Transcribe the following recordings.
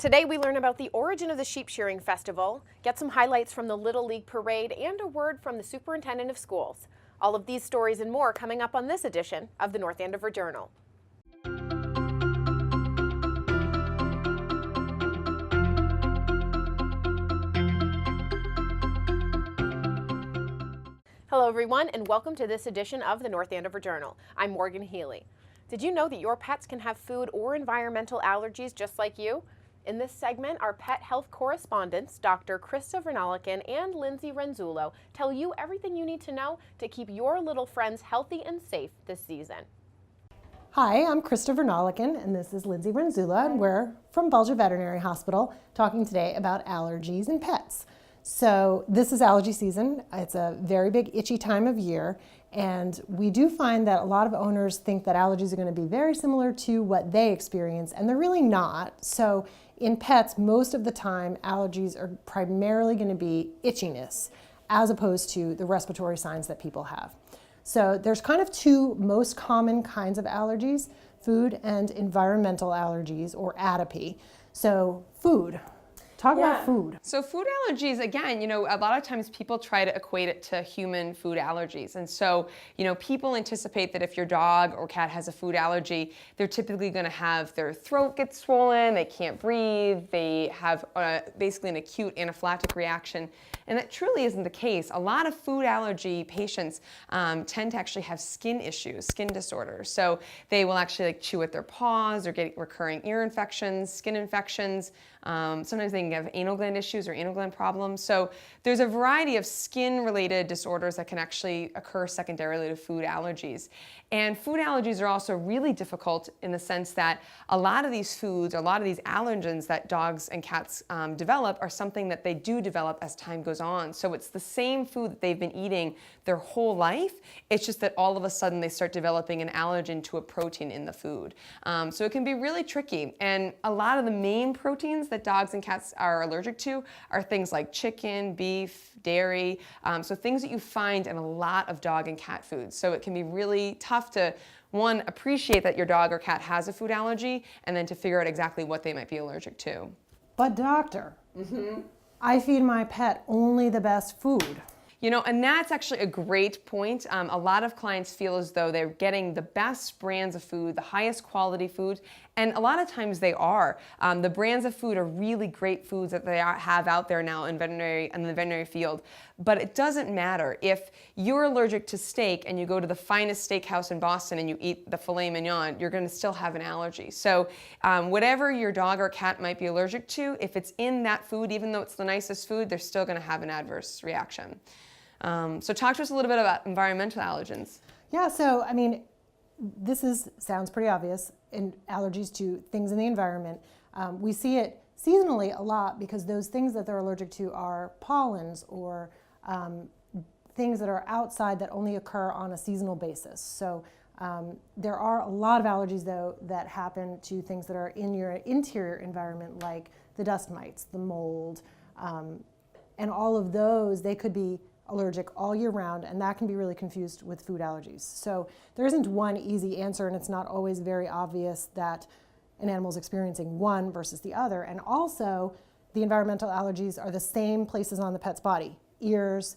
Today we learn about the origin of the sheep shearing festival, get some highlights from the Little League parade, and a word from the superintendent of schools. All of these stories and more coming up on this edition of the North Andover Journal. Hello everyone, and welcome to this edition of the North Andover Journal. I'm Morgan Healy. Did you know that your pets can have food or environmental allergies just like you? In this segment, our pet health correspondents, Dr. Krista Vernolican and Lindsay Renzullo, tell you everything you need to know to keep your little friends healthy and safe this season. Hi, I'm Krista Vernolican, and this is Lindsay Renzullo, and we're from Bulger Veterinary Hospital talking today about allergies and pets. So this is allergy season. It's a very big itchy time of year, and we do find that a lot of owners think that allergies are going to be very similar to what they experience, and they're really not. So in pets, most of the time, allergies are primarily going to be itchiness as opposed to the respiratory signs that people have. So there's kind of two most common kinds of allergies, food and environmental allergies, or atopy. So food. Talk about food. So food allergies, again, a lot of times people try to equate it to human food allergies. And so, people anticipate that if your dog or cat has a food allergy, they're typically going to have their throat get swollen, they can't breathe, they have basically an acute anaphylactic reaction. And that truly isn't the case. A lot of food allergy patients tend to actually have skin issues, skin disorders. So they will actually chew at their paws or get recurring ear infections, skin infections. Sometimes they can have anal gland issues or anal gland problems. So there's a variety of skin-related disorders that can actually occur secondarily to food allergies. And food allergies are also really difficult in the sense that a lot of these foods, a lot of these allergens that dogs and cats develop are something that they do develop as time goes on. So it's the same food that they've been eating their whole life. It's just that all of a sudden they start developing an allergen to a protein in the food. So it can be really tricky. And a lot of the main proteins that dogs and cats are allergic to are things like chicken, beef, dairy, so things that you find in a lot of dog and cat foods. So it can be really tough to, one, appreciate that your dog or cat has a food allergy, and then to figure out exactly what they might be allergic to. But doctor, I feed my pet only the best food. And that's actually a great point. A lot of clients feel as though they're getting the best brands of food, the highest quality food, and a lot of times they are. The brands of food are really great foods that they have out there now in the veterinary field. But it doesn't matter. If you're allergic to steak and you go to the finest steakhouse in Boston and you eat the filet mignon, you're going to still have an allergy. So whatever your dog or cat might be allergic to, if it's in that food, even though it's the nicest food, they're still going to have an adverse reaction. So talk to us a little bit about environmental allergens. Yeah, so this sounds pretty obvious in allergies to things in the environment. We see it seasonally a lot because those things that they're allergic to are pollens or things that are outside that only occur on a seasonal basis. So there are a lot of allergies, though, that happen to things that are in your interior environment, like the dust mites, the mold, and all of those. They could be allergic all year round, and that can be really confused with food allergies. So there isn't one easy answer, and it's not always very obvious that an animal is experiencing one versus the other. And also, the environmental allergies are the same places on the pet's body: ears,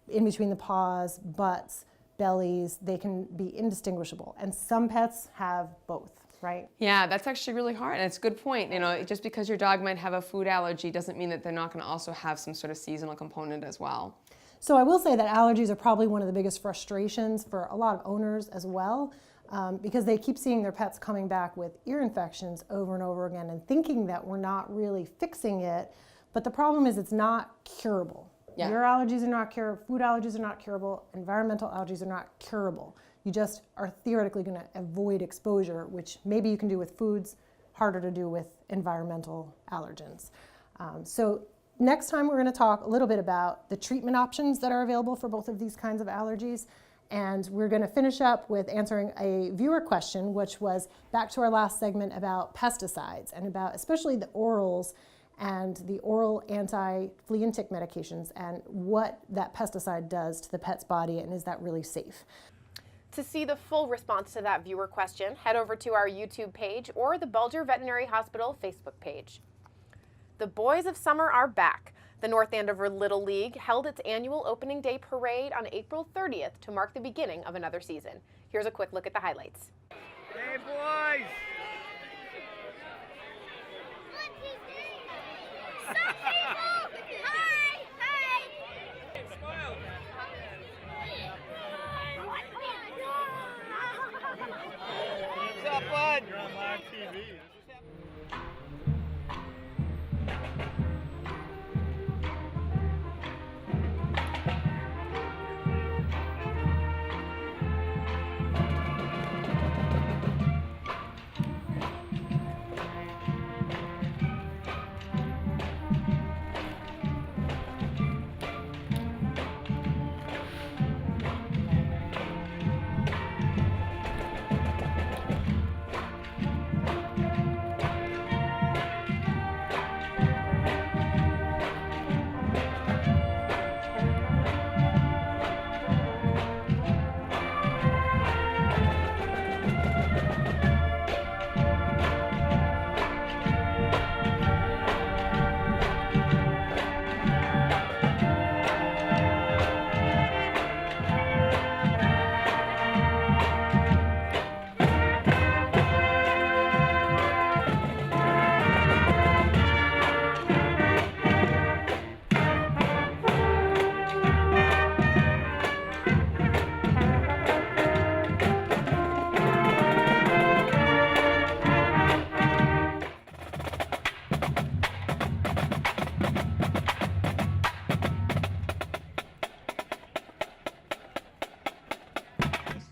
in between the paws, butts, bellies. They can be indistinguishable, and some pets have both. Right? Yeah, that's actually really hard, and it's a good point. Just because your dog might have a food allergy doesn't mean that they're not going to also have some sort of seasonal component as well. So I will say that allergies are probably one of the biggest frustrations for a lot of owners as well, because they keep seeing their pets coming back with ear infections over and over again and thinking that we're not really fixing it. But the problem is it's not curable. Yeah. Your allergies are not curable, food allergies are not curable, environmental allergies are not curable. You just are theoretically going to avoid exposure, which maybe you can do with foods, harder to do with environmental allergens. So next time we're going to talk a little bit about the treatment options that are available for both of these kinds of allergies. And we're going to finish up with answering a viewer question, which was back to our last segment about pesticides and about especially the orals and the oral anti-flea and tick medications and what that pesticide does to the pet's body, and is that really safe? To see the full response to that viewer question, head over to our YouTube page or the Bulger Veterinary Hospital Facebook page. The boys of summer are back. The North Andover Little League held its annual opening day parade on April 30th to mark the beginning of another season. Here's a quick look at the highlights. Hey, boys! What's up, bud? You're on live TV.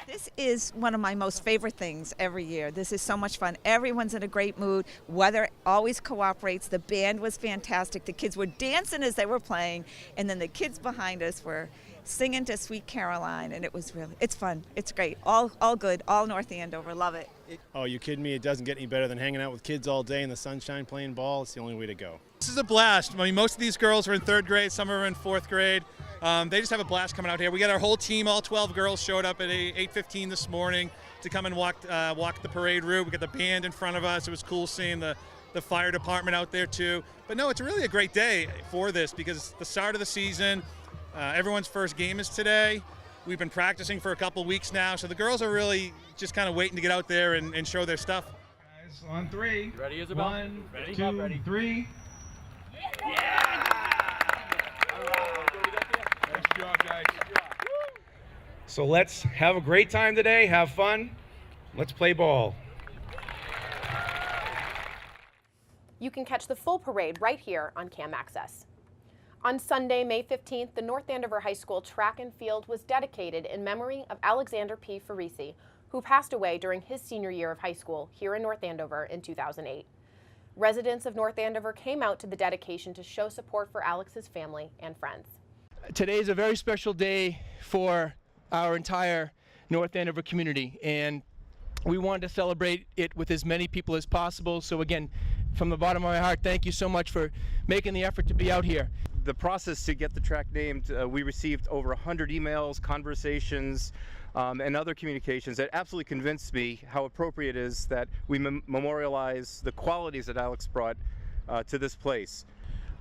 This is one of my most favorite things every year. This is so much fun. Everyone's in a great mood. Weather always cooperates. The band was fantastic. The kids were dancing as they were playing, and then the kids behind us were singing to Sweet Caroline, and it's fun. It's great. All good. All North Andover. Love it. Oh, you kidding me? It doesn't get any better than hanging out with kids all day in the sunshine playing ball. It's the only way to go. This is a blast. I mean, most of these girls are in 3rd grade, some are in 4th grade. They just have a blast coming out here. We got our whole team, all 12 girls showed up at 8:15 this morning to come and walk the parade route. We got the band in front of us. It was cool seeing the fire department out there too. But no, it's really a great day for this because it's the start of the season. Everyone's first game is today. We've been practicing for a couple weeks now, so the girls are really just kind of waiting to get out there and show their stuff. Guys, on 3. Ready, Isabel? 1, ready, 2, ready. 3. Yeah! Nice job, guys. So let's have a great time today. Have fun. Let's play ball. You can catch the full parade right here on Cam Access. On Sunday, May 15th, the North Andover High School track and field was dedicated in memory of Alexander P. Farisi, who passed away during his senior year of high school here in North Andover in 2008. Residents of North Andover came out to the dedication to show support for Alex's family and friends. Today is a very special day for our entire North Andover community, and we wanted to celebrate it with as many people as possible. So again, from the bottom of my heart, thank you so much for making the effort to be out here. The process to get the track named, we received over 100 emails, conversations, and other communications that absolutely convinced me how appropriate it is that we memorialize the qualities that Alex brought to this place.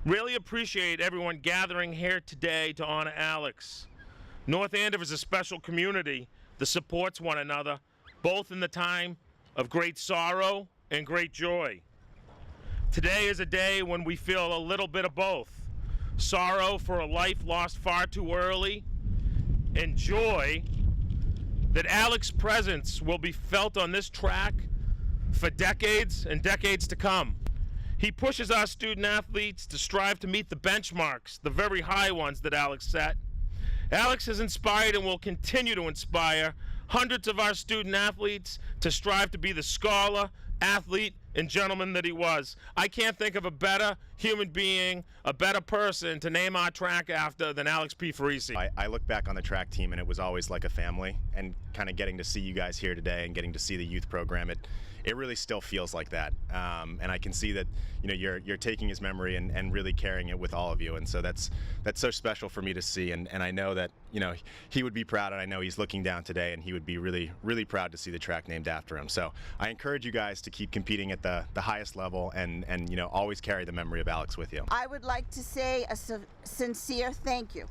Really appreciate everyone gathering here today to honor Alex. North Andover is a special community that supports one another, both in the time of great sorrow and great joy. Today is a day when we feel a little bit of both. Sorrow for a life lost far too early, and joy that Alex's presence will be felt on this track for decades and decades to come. He pushes our student athletes to strive to meet the benchmarks, the very high ones that Alex set. Alex has inspired and will continue to inspire hundreds of our student athletes to strive to be the scholar, athlete, and gentleman that he was. I can't think of a better human being, a better person to name our track after than Alex P. Farisi. I look back on the track team and it was always like a family. and kind of getting to see you guys here today and getting to see the youth program, it really still feels like that. And I can see that, you know, you're taking his memory and really carrying it with all of you. And so that's so special for me to see. And I know that, you know, he would be proud, and I know he's looking down today, and he would be really, really proud to see the track named after him. So I encourage you guys to keep competing at the highest level and, you know, always carry the memory of Alex with you. I would like to say a sincere thank you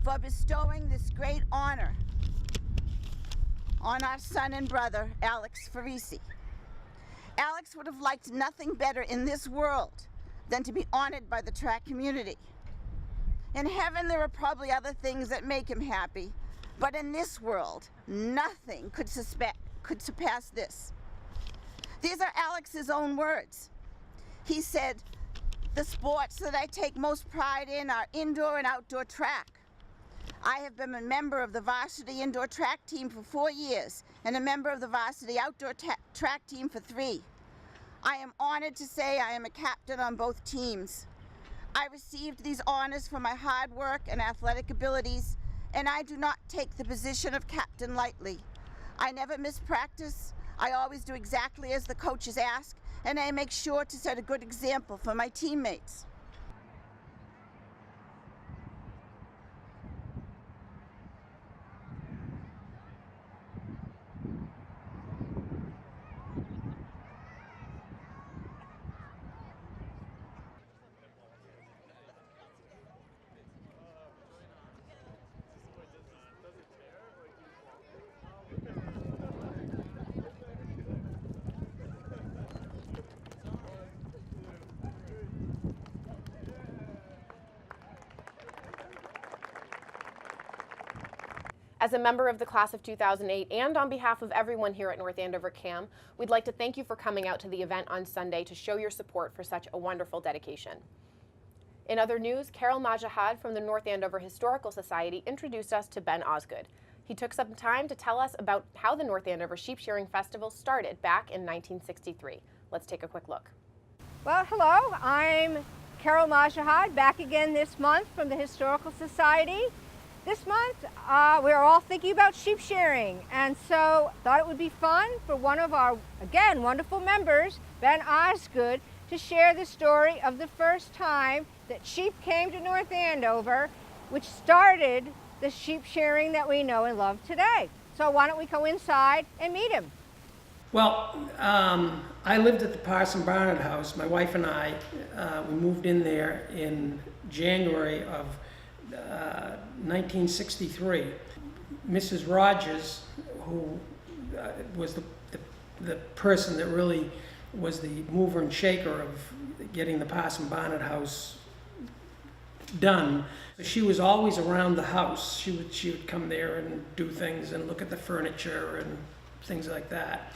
for bestowing this great honor on our son and brother, Alex Farisi. Alex would have liked nothing better in this world than to be honored by the track community. In heaven, there are probably other things that make him happy, but in this world, nothing could surpass this. These are Alex's own words. He said, "The sports that I take most pride in are indoor and outdoor track. I have been a member of the varsity indoor track team for 4 years and a member of the varsity outdoor track team for 3. I am honored to say I am a captain on both teams. I received these honors for my hard work and athletic abilities, and I do not take the position of captain lightly. I never miss practice. I always do exactly as the coaches ask, and I make sure to set a good example for my teammates." As a member of the class of 2008 and on behalf of everyone here at North Andover CAM, we'd like to thank you for coming out to the event on Sunday to show your support for such a wonderful dedication. In other news, Carol Majahad from the North Andover Historical Society introduced us to Ben Osgood. He took some time to tell us about how the North Andover Sheep Shearing Festival started back in 1963. Let's take a quick look. Well, hello, I'm Carol Majahad, back again this month from the Historical Society. This month, we're all thinking about sheep shearing, and so thought it would be fun for one of our, again, wonderful members, Ben Osgood, to share the story of the first time that sheep came to North Andover, which started the sheep shearing that we know and love today. So why don't we go inside and meet him? Well, I lived at the Parson Barnard house. My wife and I, we moved in there in January of 1963. Mrs. Rogers, who was the person that really was the mover and shaker of getting the Parson Barnard house done, she was always around the house. She would come there and do things and look at the furniture and things like that.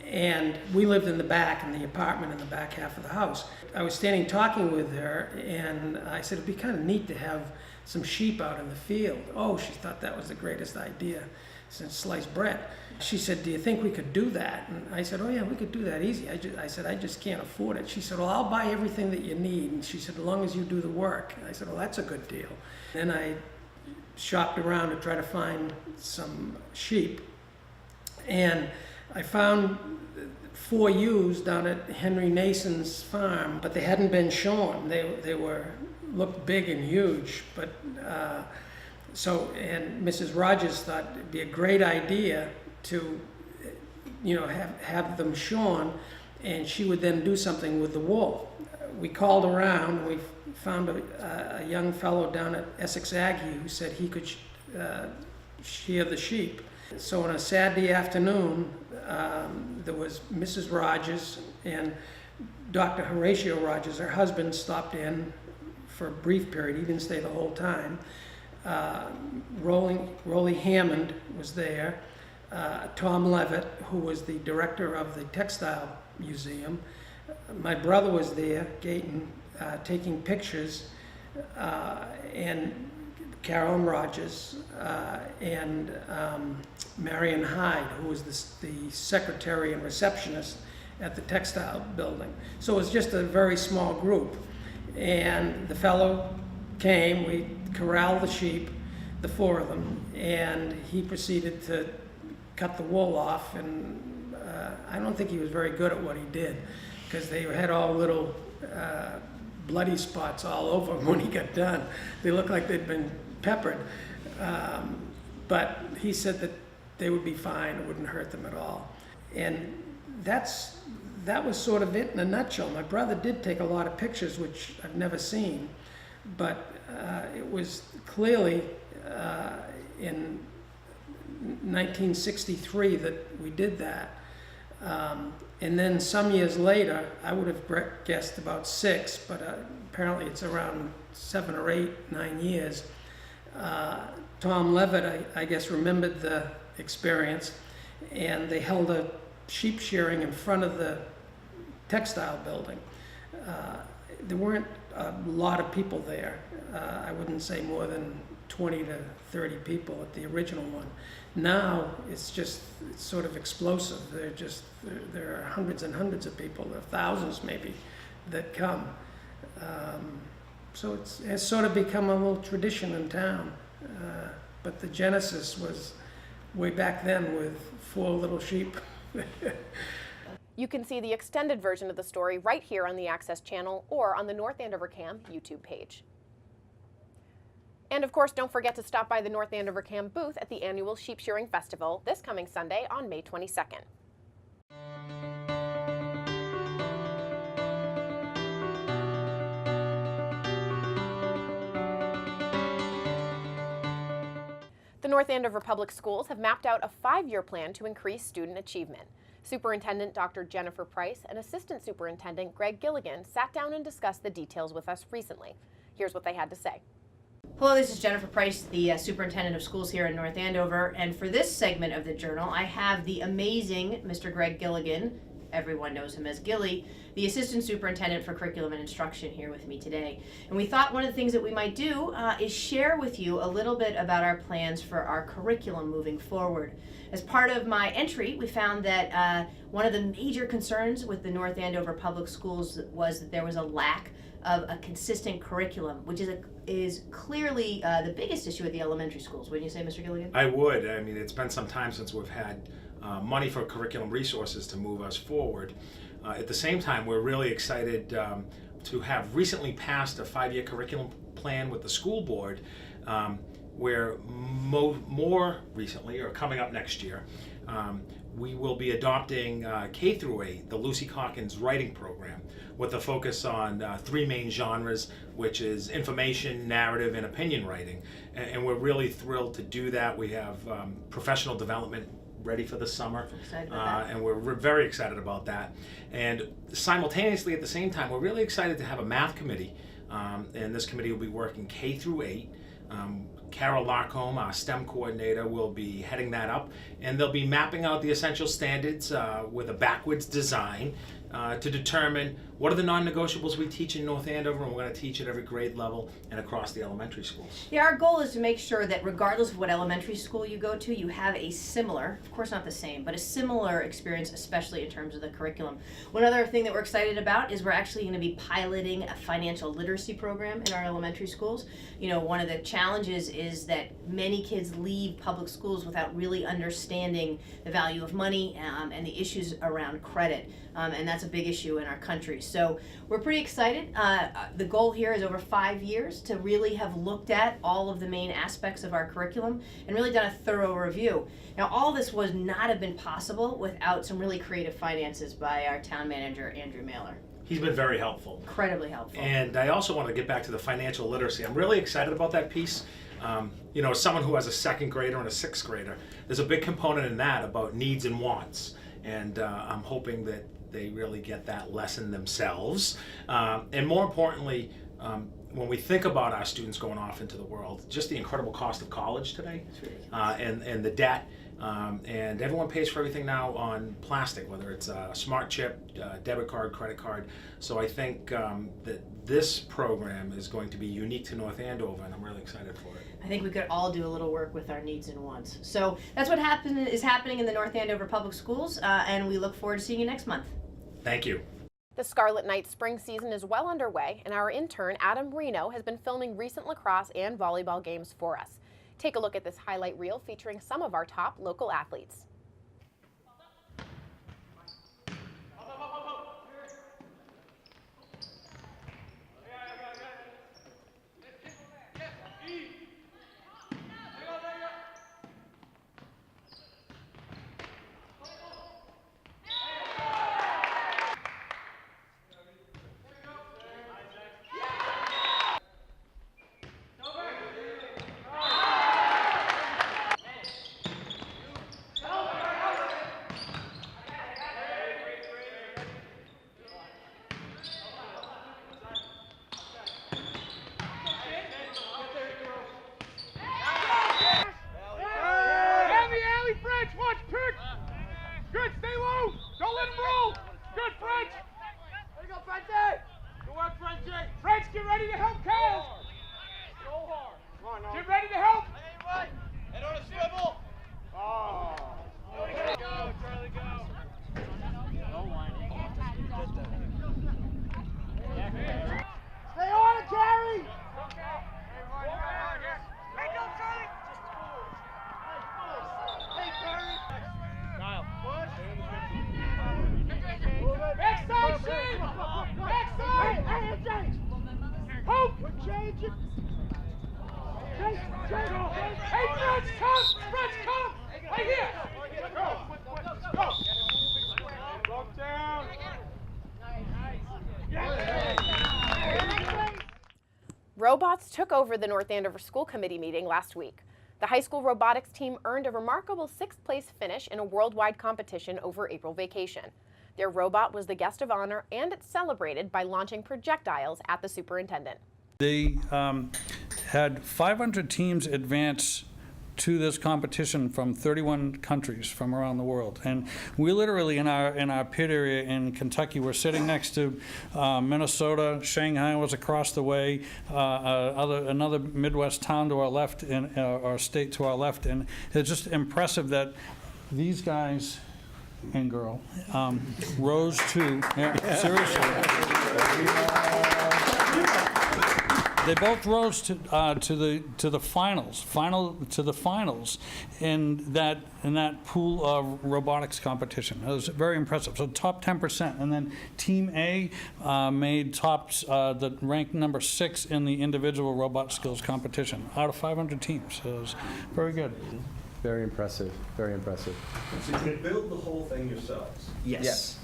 And we lived in the back, in the apartment in the back half of the house. I was standing talking with her, and I said it'd be kind of neat to have some sheep out in the field. Oh, she thought that was the greatest idea since sliced bread. She said, "Do you think we could do that?" And I said, "Oh yeah, we could do that easy." I said, "I just can't afford it." She said, "Well, I'll buy everything that you need." And she said, "As long as you do the work." And I said, "Well, that's a good deal." Then I shopped around to try to find some sheep, and I found 4 ewes down at Henry Nason's farm, but they hadn't been shorn. They looked big and huge, but and Mrs. Rogers thought it'd be a great idea to, you know, have them shorn, and she would then do something with the wool. We called around, and we found a young fellow down at Essex Aggie who said he could shear the sheep. So on a Saturday afternoon, there was Mrs. Rogers and Dr. Horatio Rogers, her husband, stopped in for a brief period. He didn't stay the whole time. Rolly Hammond was there. Tom Levitt, who was the director of the Textile Museum. My brother was there, Gayton, taking pictures, and Carolyn Rogers, and Marion Hyde, who was the secretary and receptionist at the textile building. So it was just a very small group. And the fellow came, we corralled the sheep. the four of them, and he proceeded to cut the wool off, and I don't think he was very good at what he did, because they had all little bloody spots all over him when he got done. They looked like they'd been peppered. But he said that they would be fine, it wouldn't hurt them at all. And that was sort of it in a nutshell. My brother did take a lot of pictures, which I've never seen, but it was clearly in 1963 that we did that. And then some years later, I would have guessed about 6, but apparently it's around 7 or 8, 9 years. Tom Levitt, I guess, remembered the experience, and they held a sheep shearing in front of the textile building. There weren't a lot of people there. I wouldn't say more than 20 to 30 people at the original one. Now it's sort of explosive. There are hundreds and hundreds of people, there are thousands maybe, that come. So it has sort of become a little tradition in town. But the genesis was way back then with 4 little sheep. You can see the extended version of the story right here on the Access channel or on the North Andover CAM YouTube page. And of course, don't forget to stop by the North Andover CAM booth at the annual Sheep Shearing Festival this coming Sunday on May 22nd. The North Andover Public Schools have mapped out a 5-year plan to increase student achievement. Superintendent Dr. Jennifer Price and Assistant Superintendent Greg Gilligan sat down and discussed the details with us recently. Here's what they had to say. Hello, this is Jennifer Price, the Superintendent of Schools here in North Andover, and for this segment of the Journal, I have the amazing Mr. Greg Gilligan, everyone knows him as Gilly, the Assistant Superintendent for Curriculum and Instruction here with me today. And we thought one of the things that we might do is share with you a little bit about our plans for our curriculum moving forward. As part of my entry, we found that one of the major concerns with the North Andover Public Schools was that there was a lack of a consistent curriculum, which is clearly the biggest issue at the elementary schools. Wouldn't you say, Mr. Gilligan? I would. I mean, it's been some time since we've had money for curriculum resources to move us forward. At the same time, we're really excited to have recently passed a 5-year curriculum plan with the school board, where more recently, or coming up next year, we will be adopting K through 8, the Lucy Calkins writing program, with a focus on 3 main genres, which is information, narrative, and opinion writing. And we're really thrilled to do that. We have professional development ready for the summer, and we're very excited about that. And simultaneously, at the same time, we're really excited to have a math committee, and this committee will be working K through 8. Carol Larcombe, our STEM coordinator, will be heading that up, and they'll be mapping out the essential standards with a backwards design to determine what are the non-negotiables we teach in North Andover, and we're going to teach at every grade level and across the elementary schools. Yeah, our goal is to make sure that regardless of what elementary school you go to, you have a similar, of course not the same, but a similar experience, especially in terms of the curriculum. One other thing that we're excited about is we're actually going to be piloting a financial literacy program in our elementary schools. You know, one of the challenges is that many kids leave public schools without really understanding the value of money and the issues around credit, and that's a big issue in our country. So we're pretty excited. The goal here is over 5 years to really have looked at all of the main aspects of our curriculum and really done a thorough review. Now, all this would not have been possible without some really creative finances by our town manager, Andrew Mailer. He's been very helpful. Incredibly helpful. And I also want to get back to the financial literacy. I'm really excited about that piece. You know, as someone who has a 2nd grader and a 6th grader, there's a big component in that about needs and wants. And I'm hoping that they really get that lesson themselves. And more importantly, when we think about our students going off into the world, just the incredible cost of college today, and the debt, and everyone pays for everything now on plastic, whether it's a smart chip, debit card, credit card. So I think that this program is going to be unique to North Andover, and I'm really excited for it. I think we could all do a little work with our needs and wants. So that's what is happening in the North Andover Public Schools, and we look forward to seeing you next month. Thank you. The Scarlet Knights spring season is well underway, and our intern, Adam Reno, has been filming recent lacrosse and volleyball games for us. Take a look at this highlight reel featuring some of our top local athletes. Robots took over the North Andover School Committee meeting last week. The high school robotics team earned a remarkable 6th place finish in a worldwide competition over April vacation. Their robot was the guest of honor, and it's celebrated by launching projectiles at the superintendent. They had 500 teams advance to this competition from 31 countries from around the world, and we literally in our pit area in Kentucky were sitting next to Minnesota. Shanghai was across the way, another Midwest town to our left, and our state to our left, and it's just impressive that these guys and girl rose to seriously. They both rose to the finals in that pool of robotics competition. It was very impressive. So top 10%, and then Team A made tops, the ranked number 6 in the individual robot skills competition out of 500 teams. So it was very good. Very impressive. Very impressive. So you can build the whole thing yourselves? Yes.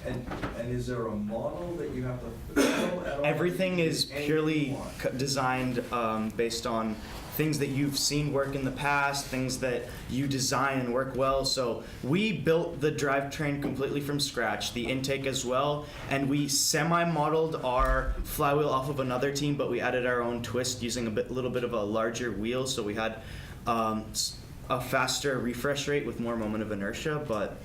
And is there a model that you have to follow at all? Everything is purely designed based on things that you've seen work in the past, things that you design and work well. So we built the drivetrain completely from scratch, the intake as well, and we semi-modeled our flywheel off of another team, but we added our own twist using a little bit of a larger wheel, so we had a faster refresh rate with more moment of inertia, but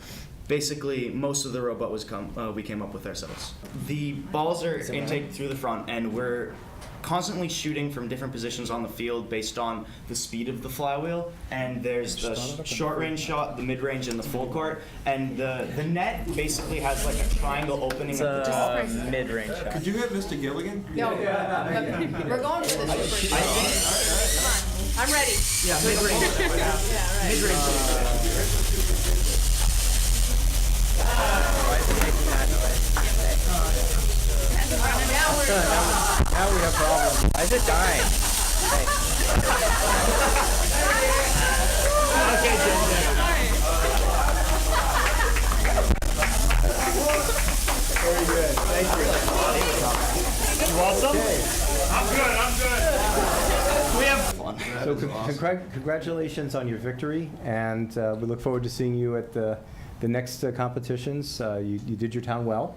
basically, most of the robot was we came up with ourselves. The balls are intake through the front, and we're constantly shooting from different positions on the field based on the speed of the flywheel. And there's the short range shot, the mid range, and the full court. And the net basically has like a triangle opening at the top. Mid range shot. Could you get Mr. Gilligan? No, we're going for this. Come on, I'm ready. Yeah, mid range. Yeah, right. Mid range. Now we have problems. Why is it dying? Okay, Very good. Thank you. You want some? I'm good. We have fun. So congratulations on your victory, and we look forward to seeing you at the next competitions. You did your town well,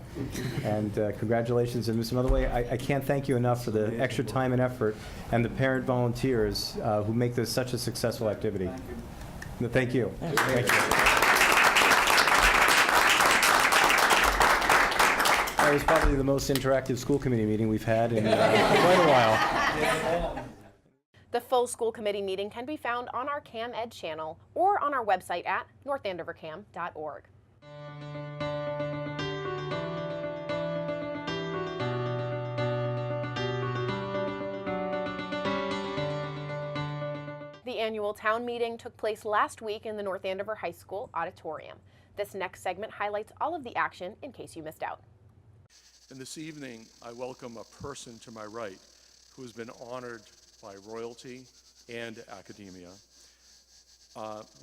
and congratulations. And Mr. Motherway, I can't thank you enough for the extra time and effort and the parent volunteers who make this such a successful activity. Thank you. Thank you. That was probably the most interactive school committee meeting we've had in quite a while. The full school committee meeting can be found on our Cam Ed channel or on our website at northandovercam.org. The annual town meeting took place last week in the North Andover High School auditorium. This next segment highlights all of the action in case you missed out. And this evening, I welcome a person to my right who has been honored by royalty and academia.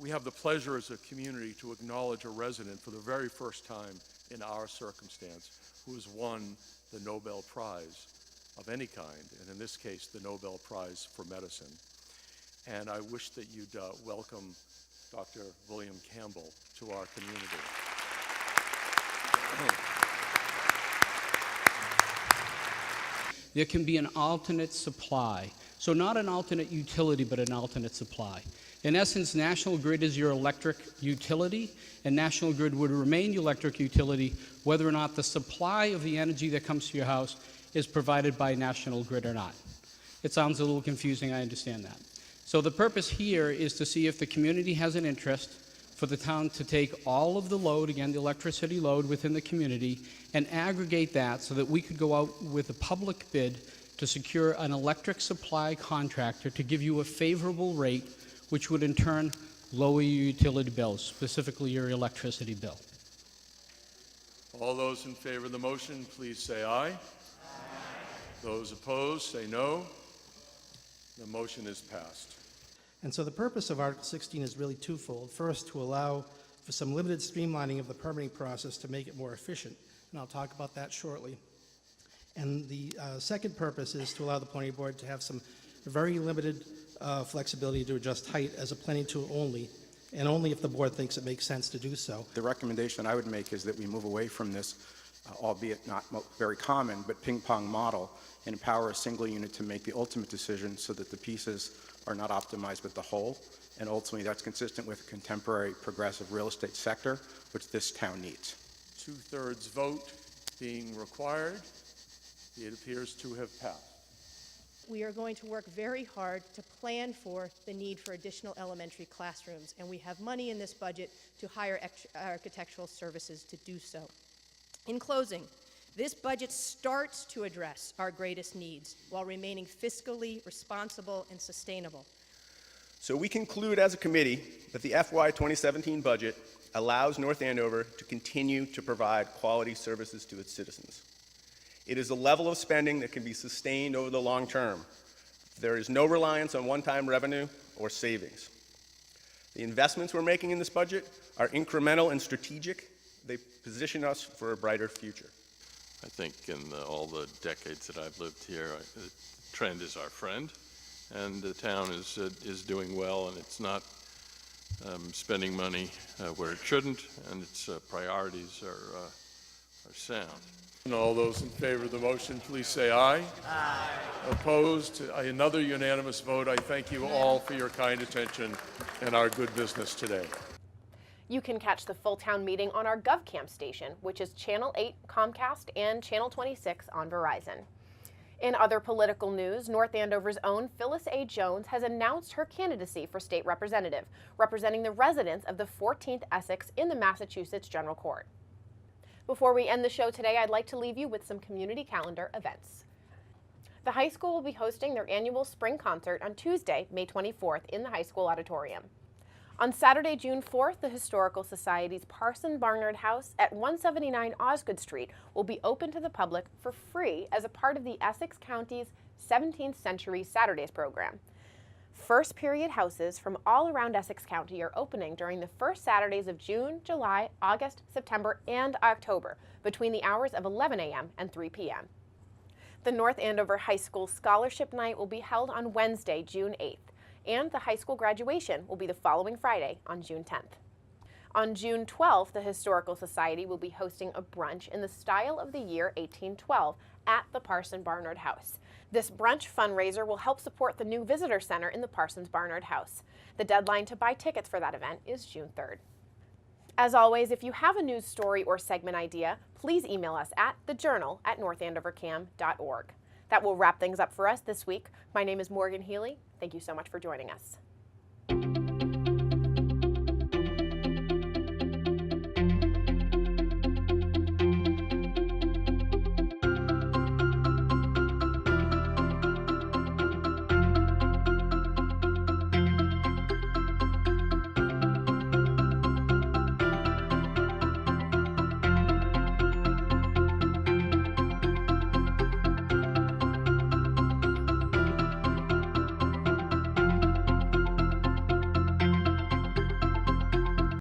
We have the pleasure as a community to acknowledge a resident for the very first time in our circumstance who has won the Nobel Prize of any kind, and in this case, the Nobel Prize for Medicine. And I wish that you'd welcome Dr. William Campbell to our community. There can be an alternate supply. So not an alternate utility, but an alternate supply. In essence, National Grid is your electric utility, and National Grid would remain your electric utility whether or not the supply of the energy that comes to your house is provided by National Grid or not. It sounds a little confusing, I understand that. So the purpose here is to see if the community has an interest for the town to take all of the load, again, the electricity load within the community, and aggregate that so that we could go out with a public bid to secure an electric supply contractor to give you a favorable rate, which would in turn lower your utility bills, specifically your electricity bill. All those in favor of the motion, please say aye. Aye. Those opposed, say no. The motion is passed. And so the purpose of Article 16 is really twofold. First, to allow for some limited streamlining of the permitting process to make it more efficient, and I'll talk about that shortly. And the second purpose is to allow the planning board to have some very limited flexibility to adjust height as a planning tool only, and only if the board thinks it makes sense to do so. The recommendation I would make is that we move away from this, albeit not very common, but ping-pong model, and empower a single unit to make the ultimate decision so that the pieces are not optimized with the whole, and ultimately that's consistent with a contemporary progressive real estate sector, which this town needs. 2/3 vote being required. It appears to have passed. We are going to work very hard to plan for the need for additional elementary classrooms, and we have money in this budget to hire architectural services to do so. In closing, this budget starts to address our greatest needs while remaining fiscally responsible and sustainable. So we conclude as a committee that the FY 2017 budget allows North Andover to continue to provide quality services to its citizens. It is a level of spending that can be sustained over the long term. There is no reliance on one-time revenue or savings. The investments we're making in this budget are incremental and strategic. They position us for a brighter future. I think in all the decades that I've lived here, the trend is our friend, and the town is doing well, and it's not spending money where it shouldn't, and its priorities are sound. And all those in favor of the motion, please say aye. Aye. Opposed? Another unanimous vote. I thank you all for your kind attention and our good business today. You can catch the full town meeting on our GovCam station, which is Channel 8 Comcast and Channel 26 on Verizon. In other political news, North Andover's own Phyllis A. Jones has announced her candidacy for state representative, representing the residents of the 14th Essex in the Massachusetts General Court. Before we end the show today, I'd like to leave you with some community calendar events. The high school will be hosting their annual spring concert on Tuesday, May 24th in the high school auditorium. On Saturday, June 4th, the Historical Society's Parson Barnard House at 179 Osgood Street will be open to the public for free as a part of the Essex County's 17th Century Saturdays program. First period houses from all around Essex County are opening during the first Saturdays of June, July, August, September, and October between the hours of 11 a.m. and 3 p.m. The North Andover High School Scholarship Night will be held on Wednesday, June 8th, and the high school graduation will be the following Friday on June 10th. On June 12th, the Historical Society will be hosting a brunch in the style of the year 1812 at the Parson Barnard House. This brunch fundraiser will help support the new visitor center in the Parsons Barnard House. The deadline to buy tickets for that event is June 3rd. As always, if you have a news story or segment idea, please email us at thejournal@northandovercam.org. That will wrap things up for us this week. My name is Morgan Healy. Thank you so much for joining us.